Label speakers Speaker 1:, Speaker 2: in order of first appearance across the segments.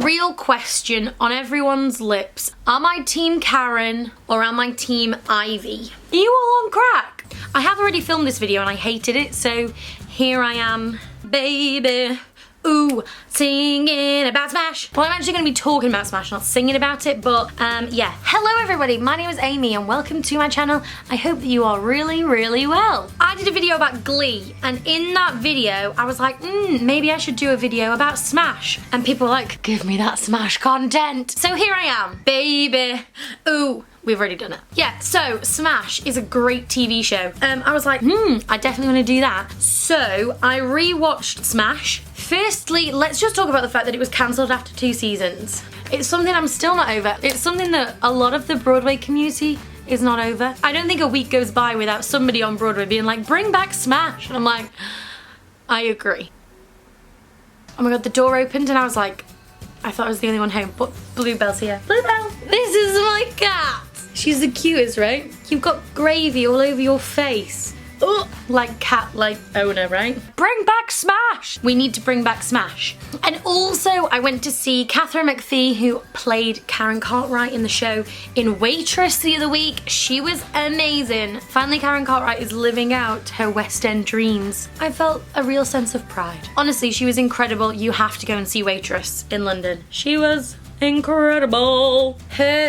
Speaker 1: Real question on everyone's lips. Am I team Karen or am I team Ivy? Are you all on crack? I have already filmed this video and I hated it, so here I am, baby. Ooh, singing about Smash. Well, I'm actually going to be talking about Smash, not singing about it, but yeah. Hello everybody, my name is Amy and welcome to my channel. I hope that you are really, really well. I did a video about Glee, and in that video, I was like, maybe I should do a video about Smash. And people were like, give me that Smash content. So here I am, baby. Ooh. We've already done it. Yeah, so Smash is a great TV show. I was like, I definitely want to do that. So I rewatched Smash. Firstly, let's just talk about the fact that it was cancelled after 2 seasons. It's something I'm still not over. It's something that a lot of the Broadway community is not over. I don't think a week goes by without somebody on Broadway being like, bring back Smash. And I'm like, I agree. Oh my God, the door opened and I was like, I thought I was the only one home, but Bluebell's here. Bluebell, this is my cat. She's the cutest, right? You've got gravy all over your face. Ugh, like cat-like owner, right? Bring back Smash! We need to bring back Smash. And also, I went to see Katharine McPhee, who played Karen Cartwright in the show, in Waitress the other week. She was amazing. Finally, Karen Cartwright is living out her West End dreams. I felt a real sense of pride. Honestly, she was incredible. You have to go and see Waitress in London. She was incredible.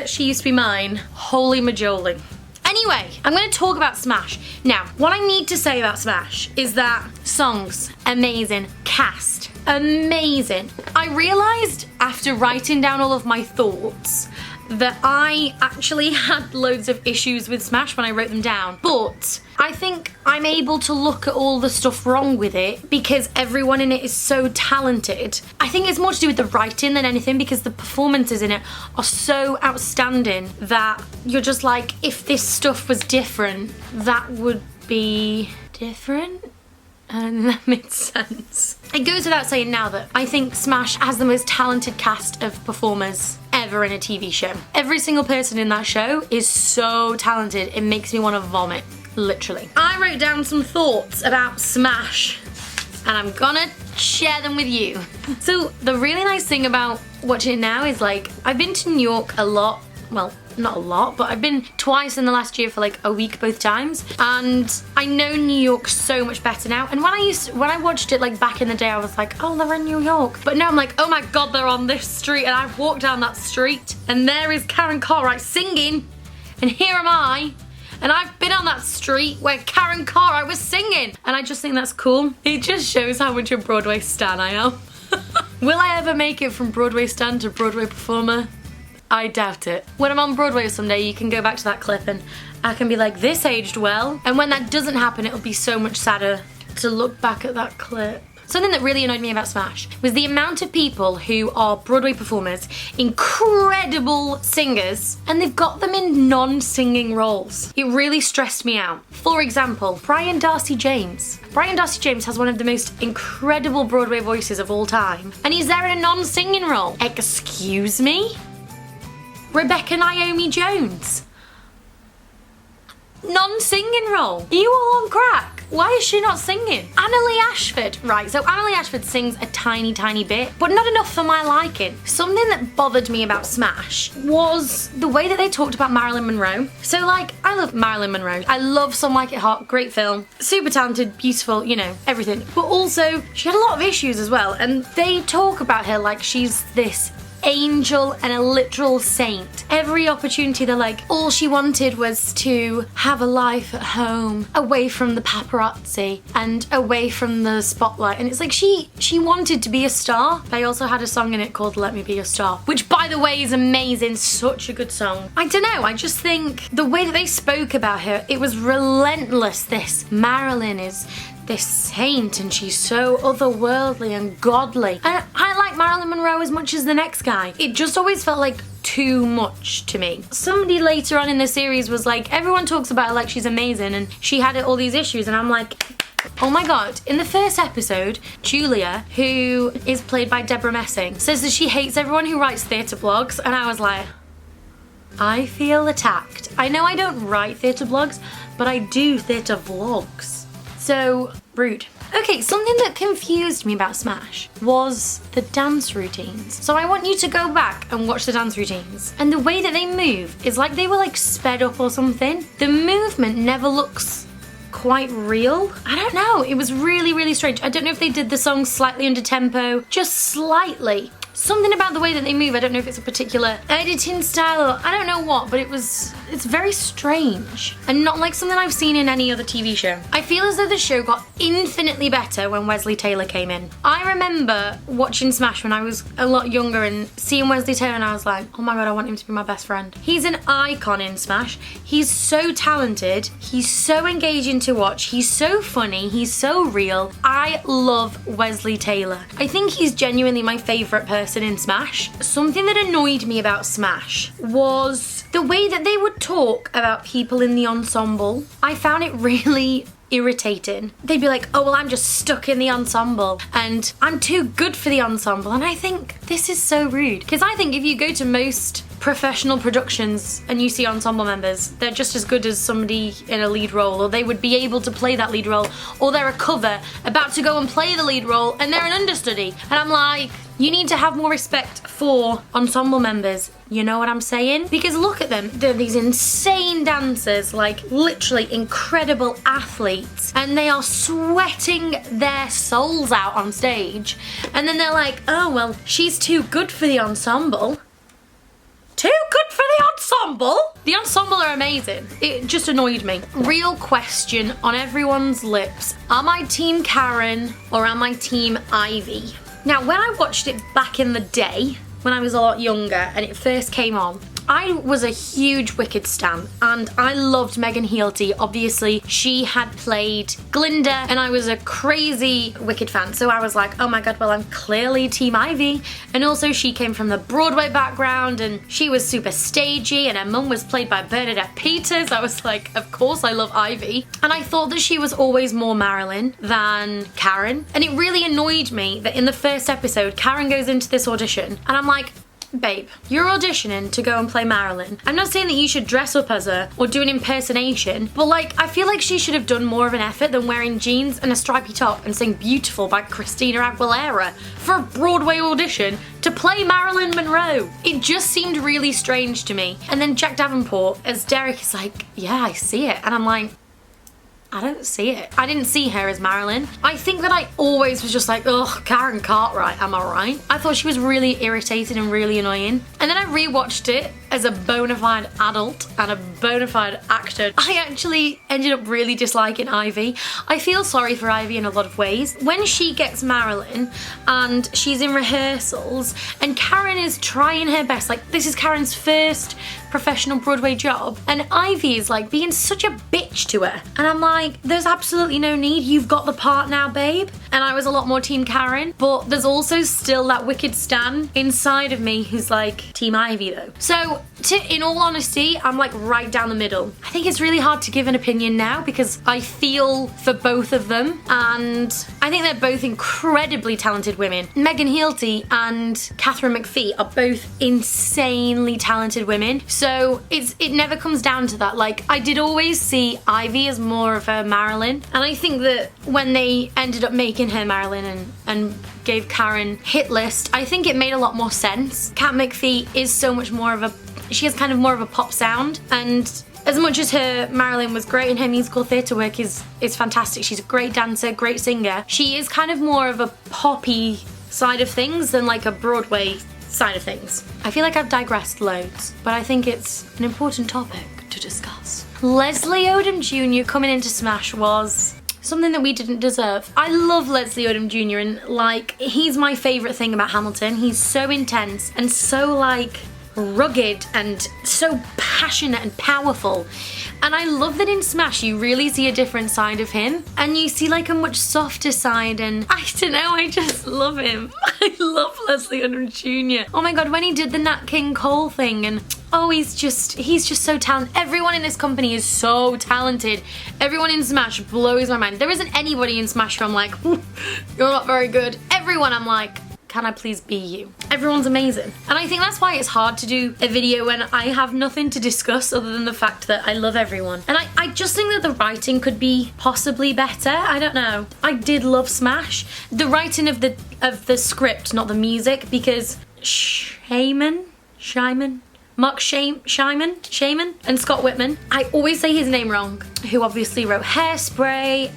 Speaker 1: She used to be mine. Holy majoli. Anyway, I'm going to talk about Smash. Now, what I need to say about Smash is that songs, amazing. Cast, amazing. I realised after writing down all of my thoughts that I actually had loads of issues with Smash when I wrote them down, but I think I'm able to look at all the stuff wrong with it because everyone in it is so talented. I think it's more to do with the writing than anything because the performances in it are so outstanding that you're just like, if this stuff was different, that would be different. And that makes sense. It goes without saying now that I think Smash has the most talented cast of performers ever in a TV show. Every single person in that show is so talented, it makes me want to vomit, literally. I wrote down some thoughts about Smash and I'm gonna share them with you. So the really nice thing about watching it now is like, I've been to New York a lot, well, not a lot, but I've been twice in the last year for like a week both times, and I know New York so much better now. And when I watched it like back in the day, I was like, oh, they're in New York. But now I'm like, oh my God, they're on this street, and I've walked down that street and there is Karen Cartwright singing, and here am I, and I've been on that street where Karen Cartwright was singing, and I just think that's cool. It just shows how much a Broadway stan I am. Will I ever make it from Broadway stan to Broadway performer? I doubt it. When I'm on Broadway someday, you can go back to that clip and I can be like, this aged well. And when that doesn't happen, it'll be so much sadder to look back at that clip. Something that really annoyed me about Smash was the amount of people who are Broadway performers, incredible singers, and they've got them in non-singing roles. It really stressed me out. For example, Brian Darcy James. Brian Darcy James has one of the most incredible Broadway voices of all time, and he's there in a non-singing role. Excuse me? Rebecca Naomi Jones. Non-singing role. Are you all on crack? Why is she not singing? Annalie Ashford. Right, so Annalie Ashford sings a tiny, tiny bit, but not enough for my liking. Something that bothered me about Smash was the way that they talked about Marilyn Monroe. So like, I love Marilyn Monroe. I love Some Like It Hot, great film. Super talented, beautiful, you know, everything. But also, she had a lot of issues as well, and they talk about her like she's this angel and a literal saint. Every opportunity they're like, all she wanted was to have a life at home, away from the paparazzi and away from the spotlight. And it's like she wanted to be a star. They also had a song in it called Let Me Be Your Star, which by the way is amazing, such a good song. I don't know, I just think the way that they spoke about her, it was relentless. This Marilyn is this saint and she's so otherworldly and godly. And I like Marilyn Monroe as much as the next guy. It just always felt like too much to me. Somebody later on in the series was like, everyone talks about her like she's amazing and she had all these issues, and I'm like, oh my God. In the first episode, Julia, who is played by Deborah Messing, says that she hates everyone who writes theatre blogs, and I was like, I feel attacked. I know I don't write theatre blogs, but I do theatre vlogs. So rude. Okay, something that confused me about Smash was the dance routines. So I want you to go back and watch the dance routines. And the way that they move is like they were like sped up or something. The movement never looks quite real. I don't know, it was really, really strange. I don't know if they did the song slightly under tempo, just slightly. Something about the way that they move, I don't know if it's a particular editing style or I don't know what, but it's very strange and not like something I've seen in any other TV show. I feel as though the show got infinitely better when Wesley Taylor came in. I remember watching Smash when I was a lot younger and seeing Wesley Taylor and I was like, oh my god, I want him to be my best friend. He's an icon in Smash. He's so talented. He's so engaging to watch. He's so funny. He's so real. I love Wesley Taylor. I think he's genuinely my favourite person in Smash. Something that annoyed me about Smash was the way that they would talk about people in the ensemble. I found it really irritating. They'd be like, oh well, I'm just stuck in the ensemble and I'm too good for the ensemble, and I think this is so rude, because I think if you go to most professional productions and you see ensemble members, they're just as good as somebody in a lead role, or they would be able to play that lead role, or they're a cover about to go and play the lead role and they're an understudy, and I'm like, you need to have more respect for ensemble members. You know what I'm saying? Because look at them. They're these insane dancers, like literally incredible athletes, and they are sweating their souls out on stage. And then they're like, oh, well, she's too good for the ensemble. Too good for the ensemble? The ensemble are amazing. It just annoyed me. Real question on everyone's lips. Am I Team Karen or am I Team Ivy? Now, when I watched it back in the day, when I was a lot younger and it first came on, I was a huge Wicked stan and I loved Megan Healty. Obviously, she had played Glinda and I was a crazy Wicked fan. So I was like, oh my god, well, I'm clearly Team Ivy. And also she came from the Broadway background and she was super stagey and her mum was played by Bernadette Peters. I was like, of course I love Ivy. And I thought that she was always more Marilyn than Karen. And it really annoyed me that in the first episode, Karen goes into this audition and I'm like, babe, you're auditioning to go and play Marilyn. I'm not saying that you should dress up as her or do an impersonation, but like, I feel like she should have done more of an effort than wearing jeans and a stripy top and sing Beautiful by Christina Aguilera for a Broadway audition to play Marilyn Monroe. It just seemed really strange to me. And then Jack Davenport as Derek is like, yeah, I see it. And I'm like, I don't see it. I didn't see her as Marilyn. I think that I always was just like, ugh, Karen Cartwright, am I right? I thought she was really irritating and really annoying. And then I rewatched it as a bona fide adult and a bona fide actor. I actually ended up really disliking Ivy. I feel sorry for Ivy in a lot of ways. When she gets Marilyn and she's in rehearsals and Karen is trying her best, like this is Karen's first professional Broadway job, and Ivy is like being such a bitch to her. And I'm like, there's absolutely no need. You've got the part now, babe. And I was a lot more Team Karen, but there's also still that Wicked stan inside of me who's like Team Ivy though. So in all honesty, I'm like right down the middle. I think it's really hard to give an opinion now because I feel for both of them and I think they're both incredibly talented women. Megan Healty and Katharine McPhee are both insanely talented women. So it never comes down to that. Like, I did always see Ivy as more of a Marilyn, and I think that when they ended up making her Marilyn and gave Karen Hit List, I think it made a lot more sense. Kat McPhee is so much more of she has kind of more of a pop sound, and as much as her Marilyn was great and her musical theatre work is fantastic, she's a great dancer, great singer, she is kind of more of a poppy side of things than like a Broadway side of things. I feel like I've digressed loads, but I think it's an important topic to discuss. Leslie Odom Jr. coming into Smash was something that we didn't deserve. I love Leslie Odom Jr. and like, he's my favourite thing about Hamilton. He's so intense and so like rugged and so passionate and powerful. And I love that in Smash you really see a different side of him and you see like a much softer side, and I don't know, I just love him. I love Leslie Odom Jr. Oh my god, when he did the Nat King Cole thing, and oh, he's just so talented. Everyone in this company is so talented. Everyone in Smash blows my mind. There isn't anybody in Smash who I'm like, you're not very good. Everyone I'm like, can I please be you? Everyone's amazing. And I think that's why it's hard to do a video when I have nothing to discuss other than the fact that I love everyone. And I just think that the writing could be possibly better. I don't know. I did love Smash. The writing of the script, not the music, because Mark Shaiman and Scott Whitman, I always say his name wrong, who obviously wrote Hairspray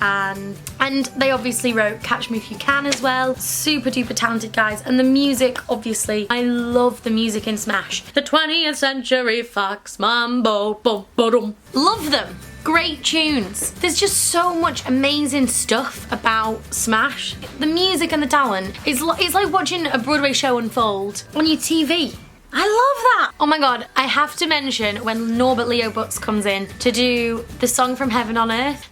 Speaker 1: and they obviously wrote Catch Me If You Can as well. Super duper talented guys. And the music, obviously, I love the music in Smash. The 20th Century Fox Mambo, boom, boom. Love them. Great tunes. There's just so much amazing stuff about Smash. The music and the talent is it's like watching a Broadway show unfold on your TV. I love that! Oh my god, I have to mention when Norbert Leo Butz comes in to do the song from Heaven on Earth.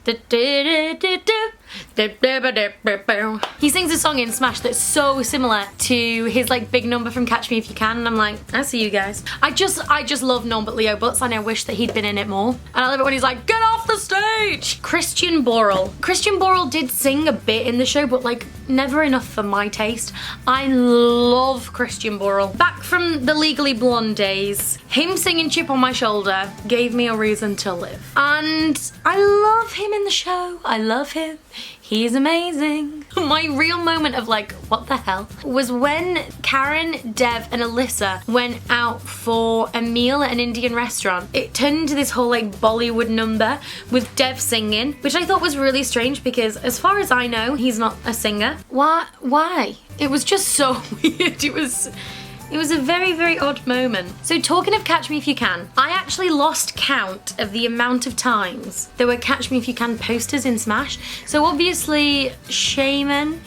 Speaker 1: He sings a song in Smash that's so similar to his like big number from Catch Me If You Can, and I'm like, I see you guys. I just love Norbert Leo Butz, and I wish that he'd been in it more. And I love it when he's like, get off the stage! Christian Borle did sing a bit in the show, but like never enough for my taste. I love Christian Borle. Back from the Legally Blonde days, him singing Chip on My Shoulder gave me a reason to live. And I love him in the show. I love him. He's amazing. My real moment of like, what the hell, was when Karen, Dev and Alyssa went out for a meal at an Indian restaurant. It turned into this whole like Bollywood number with Dev singing, which I thought was really strange because as far as I know, he's not a singer. Why? It was just so weird. It was a very, very odd moment. So talking of Catch Me If You Can, I actually lost count of the amount of times there were Catch Me If You Can posters in Smash. So obviously Shaiman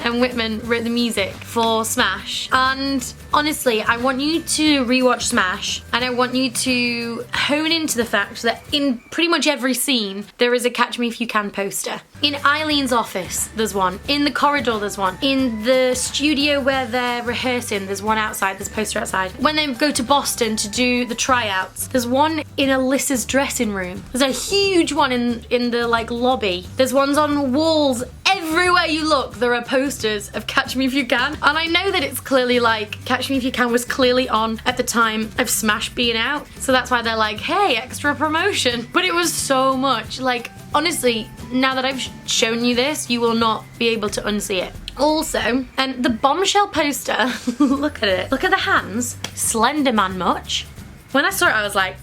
Speaker 1: and Whitman wrote the music for Smash. And honestly, I want you to rewatch Smash and I want you to hone into the fact that in pretty much every scene, there is a Catch Me If You Can poster. In Eileen's office, there's one. In the corridor, there's one. In the studio where they're rehearsing, there's one outside, there's a poster outside. When they go to Boston to do the tryouts, there's one in Alyssa's dressing room. There's a huge one in the like lobby. There's ones on walls. Everywhere you look, there are posters of Catch Me If You Can. And I know that it's clearly like, Catch Me If You Can was clearly on at the time of Smash being out. So that's why they're like, hey, extra promotion. But it was so much. Like, honestly, now that I've shown you this, you will not be able to unsee it. Also, the Bombshell poster, look at it. Look at the hands. Slender Man much. When I saw it, I was like,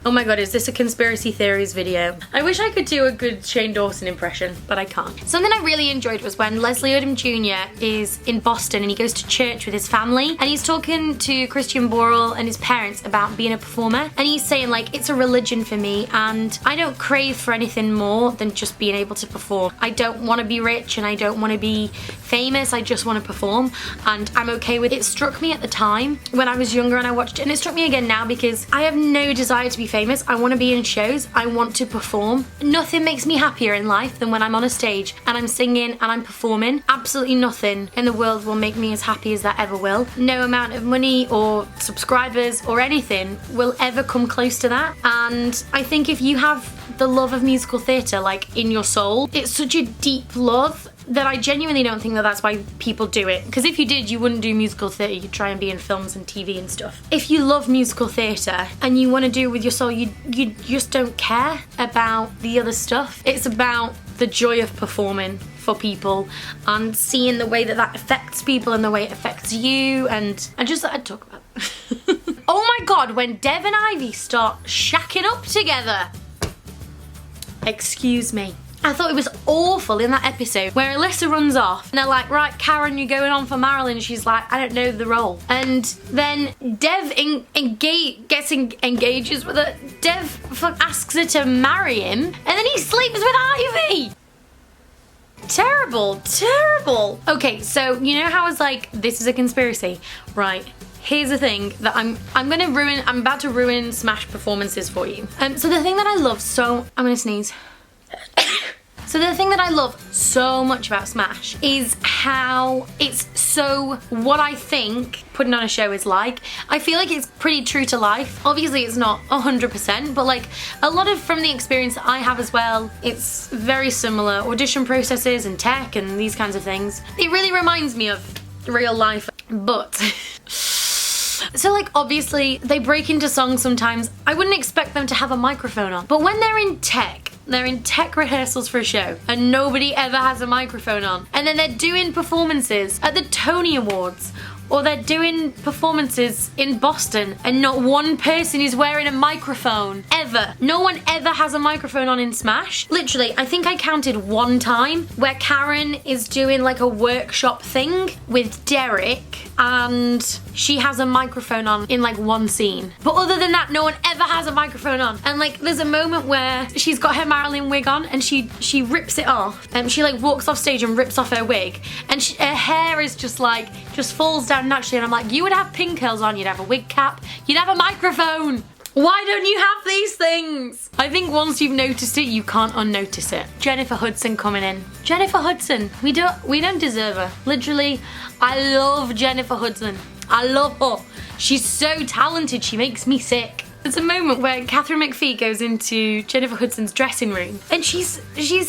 Speaker 1: oh my god, is this a conspiracy theories video? I wish I could do a good Shane Dawson impression, but I can't. Something I really enjoyed was when Leslie Odom Jr. is in Boston and he goes to church with his family and he's talking to Christian Borle and his parents about being a performer, and he's saying like, it's a religion for me and I don't crave for anything more than just being able to perform. I don't want to be rich and I don't want to be famous, I just want to perform and I'm okay with it. It struck me at the time when I was younger and I watched it, and it struck me again now because I have no desire to be famous. I want to be in shows. I want to perform. Nothing makes me happier in life than when I'm on a stage and I'm singing and I'm performing. Absolutely nothing in the world will make me as happy as that ever will. No amount of money or subscribers or anything will ever come close to that. And I think if you have the love of musical theatre like in your soul, it's such a deep love that I genuinely don't think that that's why people do it. Because if you did, you wouldn't do musical theatre, you'd try and be in films and TV and stuff. If you love musical theatre and you want to do it with your soul, you just don't care about the other stuff. It's about the joy of performing for people and seeing the way that that affects people and the way it affects you, and I just thought I'd talk about it. Oh my god, when Dev and Ivy start shacking up together. Excuse me. I thought it was awful in that episode where Alyssa runs off and they're like, right, Karen, you're going on for Marilyn. She's like, I don't know the role. And then Dev engages with her. Dev asks her to marry him and then he sleeps with Ivy. Terrible, terrible. Okay, so you know how I was like, this is a conspiracy, right? Here's the thing that I'm about to ruin Smash performances for you. So the thing that I love I'm gonna sneeze. So the thing that I love so much about Smash is how it's so what I think putting on a show is like. I feel like it's pretty true to life. Obviously it's not 100%, but like a lot of from the experience that I have as well, it's very similar. Audition processes and tech and these kinds of things. It really reminds me of real life. But so like obviously they break into songs sometimes. I wouldn't expect them to have a microphone on. But when they're in tech rehearsals for a show and nobody ever has a microphone on. And then they're doing performances at the Tony Awards, or they're doing performances in Boston and not one person is wearing a microphone. Ever. No one ever has a microphone on in Smash. Literally, I think I counted one time where Karen is doing like a workshop thing with Derek and she has a microphone on in like one scene. But other than that, no one ever has a microphone on. And like there's a moment where she's got her Marilyn wig on and she rips it off. She like walks off stage and rips off her wig. And her hair is just falls down naturally. And I'm like, you would have pin curls on, you'd have a wig cap, you'd have a microphone. Why don't you have these things? I think once you've noticed it, you can't unnotice it. Jennifer Hudson coming in. Jennifer Hudson, we don't deserve her. Literally, I love Jennifer Hudson. I love her. She's so talented, she makes me sick. There's a moment where Katharine McPhee goes into Jennifer Hudson's dressing room and she's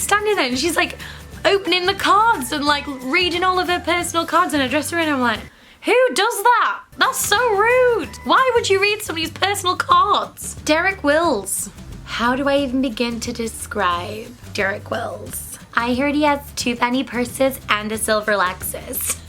Speaker 1: standing there and she's like opening the cards and like reading all of her personal cards in her dressing room. I'm like, who does that? That's so rude. Why would you read somebody's personal cards? Derek Wills. How do I even begin to describe Derek Wills? I heard he has 2 penny purses and a silver Lexus.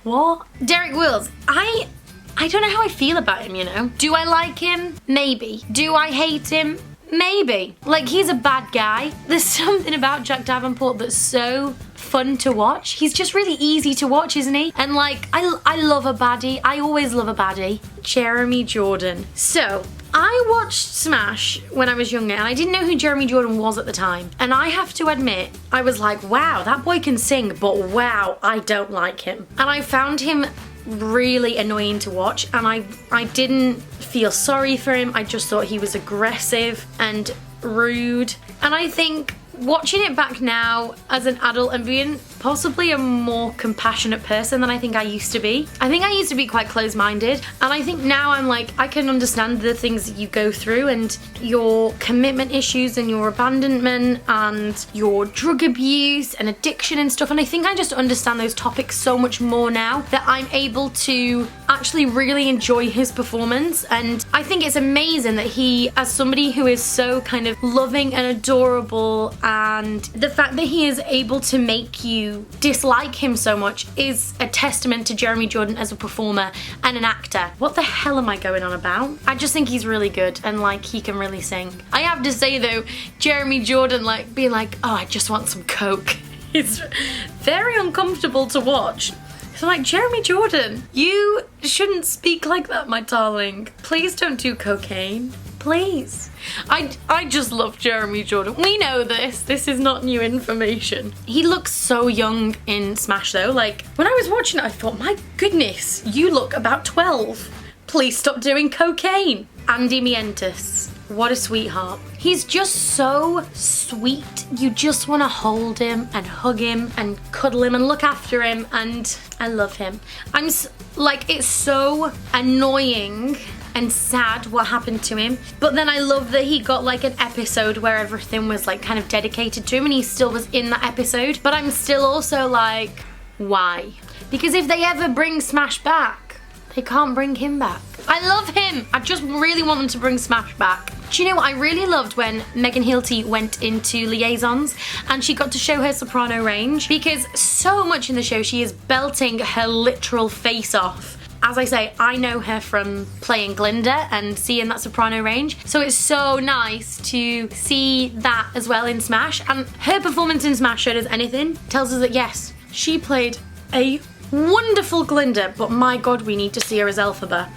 Speaker 1: What? Derek Wills. I don't know how I feel about him, you know? Do I like him? Maybe. Do I hate him? Maybe. Like, he's a bad guy. There's something about Jack Davenport that's so fun to watch. He's just really easy to watch, isn't he? And like, I love a baddie. I always love a baddie. Jeremy Jordan. So, I watched Smash when I was younger and I didn't know who Jeremy Jordan was at the time. And I have to admit, I was like, wow, that boy can sing, but wow, I don't like him. And I found him really annoying to watch and I didn't feel sorry for him. I just thought he was aggressive and rude. And I think watching it back now as an adult and being possibly a more compassionate person than I think I used to be. I think I used to be quite close-minded and I think now I'm like, I can understand the things that you go through and your commitment issues and your abandonment and your drug abuse and addiction and stuff, and I think I just understand those topics so much more now that I'm able to actually really enjoy his performance. And I think it's amazing that he, as somebody who is so kind of loving and adorable, and the fact that he is able to make you dislike him so much is a testament to Jeremy Jordan as a performer and an actor. What the hell am I going on about? I just think he's really good and like he can really sing. I have to say though, Jeremy Jordan like being like, oh, I just want some coke. It's very uncomfortable to watch. So like, Jeremy Jordan, you shouldn't speak like that, my darling. Please don't do cocaine. Please. I just love Jeremy Jordan. We know this. This is not new information. He looks so young in Smash though. Like, when I was watching it, I thought, my goodness, you look about 12. Please stop doing cocaine. Andy Mientus. What a sweetheart. He's just so sweet. You just want to hold him and hug him and cuddle him and look after him, and I love him. Like, it's so annoying and sad what happened to him, but then I love that he got like an episode where everything was like kind of dedicated to him and he still was in that episode. But I'm still also like, why? Because if they ever bring Smash back, they can't bring him back. I love him. I just really want them to bring Smash back. Do you know what I really loved when Megan Hilty went into Liaisons and she got to show her soprano range? Because so much in the show she is belting her literal face off. As I say, I know her from playing Glinda and seeing that soprano range, so it's so nice to see that as well in Smash. And her performance in Smash showed us anything, tells us that yes, she played a wonderful Glinda, but my god, we need to see her as Elphaba.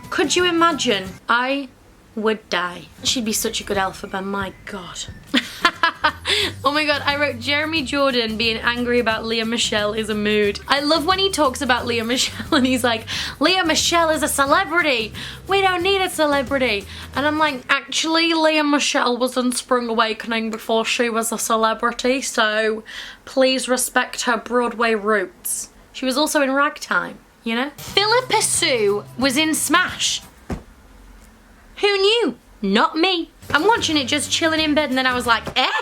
Speaker 1: Could you imagine? I would die. She'd be such a good Elphaba, my god. Oh my god, I wrote Jeremy Jordan being angry about Lea Michele is a mood. I love when he talks about Lea Michele and he's like, Lea Michele is a celebrity. We don't need a celebrity. And I'm like, actually, Lea Michele was in Spring Awakening before she was a celebrity, so please respect her Broadway roots. She was also in Ragtime, you know? Philippa Sue was in Smash. Who knew? Not me. I'm watching it just chilling in bed and then I was like, eh?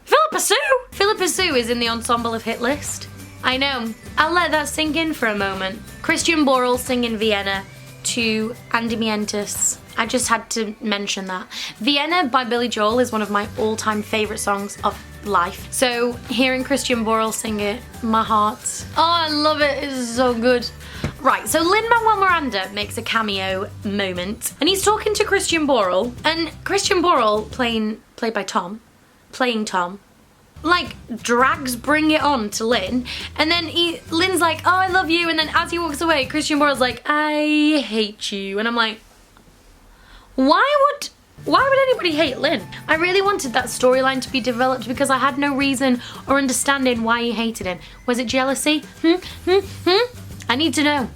Speaker 1: Philippa Sue? Philippa Sue is in the ensemble of Hit List. I know. I'll let that sink in for a moment. Christian Borle singing Vienna to Andy Mientus. I just had to mention that. Vienna by Billy Joel is one of my all-time favourite songs of life. So hearing Christian Borle sing it, my heart. Oh, I love it. It's so good. Right, so Lin-Manuel Miranda makes a cameo moment, and he's talking to Christian Borle, and Christian Borle, played by Tom, playing Tom, like drags Bring It On to Lin, and then Lin's like, oh, I love you, and then as he walks away, Christian Borle's like, I hate you, and I'm like, why would anybody hate Lin? I really wanted that storyline to be developed because I had no reason or understanding why he hated him. Was it jealousy? I need to know.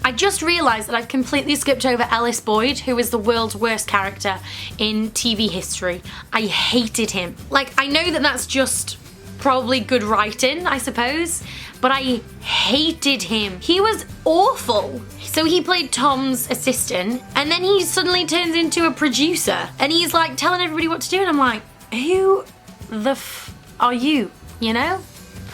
Speaker 1: I just realised that I've completely skipped over Ellis Boyd, who is the world's worst character in TV history. I hated him. Like, I know that that's just probably good writing, I suppose, but I hated him. He was awful. So he played Tom's assistant, and then he suddenly turns into a producer, and he's like telling everybody what to do, and I'm like, who the f are you? You know?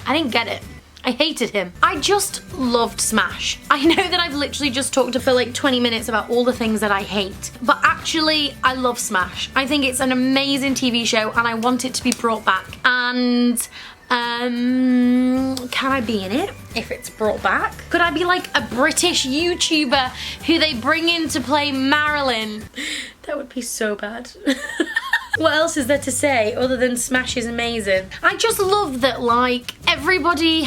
Speaker 1: I didn't get it. I hated him. I just loved Smash. I know that I've literally just talked for like 20 minutes about all the things that I hate, but actually I love Smash. I think it's an amazing TV show and I want it to be brought back. And can I be in it if it's brought back? Could I be like a British YouTuber who they bring in to play Marilyn? That would be so bad. What else is there to say other than Smash is amazing? I just love that like everybody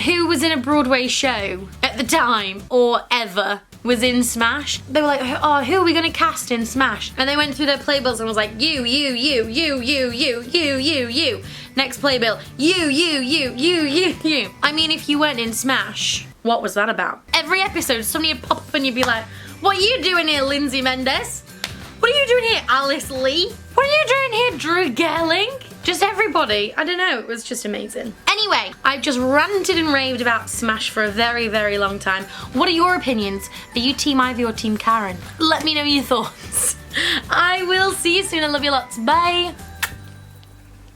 Speaker 1: who was in a Broadway show at the time or ever was in Smash. They were like, oh, who are we gonna cast in Smash? And they went through their playbills and was like, you. Next playbill, you. I mean, if you weren't in Smash, what was that about? Every episode, somebody would pop up and you'd be like, what are you doing here, Lindsay Mendes? What are you doing here, Alice Lee? What are you doing here, Drew Gerling? Just everybody. I don't know, it was just amazing. Anyway, I've just ranted and raved about Smash for a very, very long time. What are your opinions? Are you Team Ivy or Team Karen? Let me know your thoughts. I will see you soon. I love you lots. Bye.